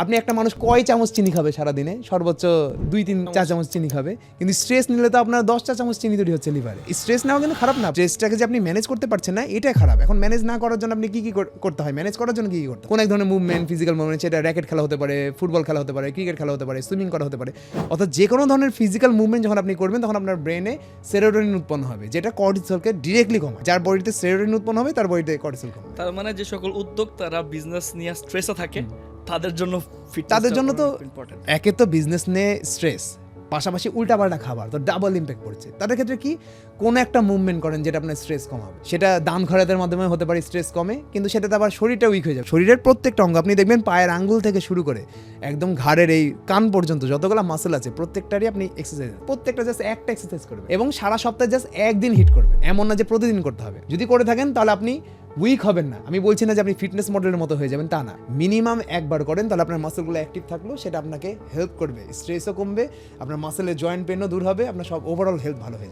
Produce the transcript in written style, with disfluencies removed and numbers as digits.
আপনি একটা মানুষ কয় চামচ চিনি খাবে সারাদিনে? সর্বোচ্চ 2-3 চা চামচ চিনি খাবে। কিন্তু স্ট্রেস নিলে তো আপনার 10 চা চামচ চিনি তৈরি হচ্ছে লিভারে। স্ট্রেস নেওয়া কিন্তু খারাপ না। স্ট্রেসটাকে যে আপনি ম্যানেজ করতে পারছেন না, এটাই খারাপ। এখন ম্যানেজ না করার জন্য আপনি কি করতে হয়? ম্যানেজ করার জন্য কি করতে হয়? কোন এক ধরনের মুভমেন্ট, ফিজিক্যাল মুভমেন্ট, সেটা র‍্যাকেট খেলা হতে পারে, ফুটবল খেলা হতে পারে, ক্রিকেট খেলা হতে পারে, সুইমিং করা হতে পারে। অর্থাৎ যে কোনো ধরনের ফিজিক্যাল মুভমেন্ট যখন আপনি করবেন, তখন আপনার ব্রেনে সেরোটোনিন উৎপন্ন হবে, যেটা কর্টিসলকে ডিরেক্টলি কমায়। যার বডিতে সেরোটোনিন উৎপন্ন হবে, তার বডিতে কর্টিসল কমায়। তার মানে যে সকল উদ্যোক্তারা বিজনেস নিয়ে স্ট্রেসে থাকে তাদের জন্য তাদের জন্য তো ইম্পর্টেন্ট। একে তো বিজনেস নিয়ে স্ট্রেস, পাশাপাশি উল্টাপাল্টা খাবার, তো ডাবল ইম্প্যাক্ট পড়ছে। তাদের ক্ষেত্রে কি কোন একটা মুভমেন্ট করেন যেটা আপনার স্ট্রেস কমাবে, সেটা দান খয়রাতের মাধ্যমে হতে পারে স্ট্রেস কমে, কিন্তু সেটাতে আবার শরীরটা উইক হয়ে যাবে। শরীরের প্রত্যেকটা অঙ্গ আপনি দেখবেন, পায়ের আঙ্গুল থেকে শুরু করে একদম ঘাড়ের এই কান পর্যন্ত যতগুলো মাসল আছে প্রত্যেকটারই আপনি এক্সারসাইজ, প্রত্যেকটা জাস্ট একটা এক্সারসাইজ করবেন এবং সারা সপ্তাহে জাস্ট একদিন হিট করবেন। এমন না যে প্রতিদিন করতে হবে। যদি করে থাকেন তাহলে আপনি উইক হবেন না। আমি বলছি না যে আপনি ফিটনেস মডেলের মতো হয়ে যাবেন, তা না। মিনিমাম একবার করেন, তাহলে আপনার মাসলগুলো অ্যাক্টিভ থাকলো, সেটা আপনাকে হেল্প করবে, স্ট্রেসও কমবে, আপনার মাসেলের জয়েন্ট পেনও দূর হবে, আপনার সব ওভারঅল হেলথ ভালো হয়ে যাবে।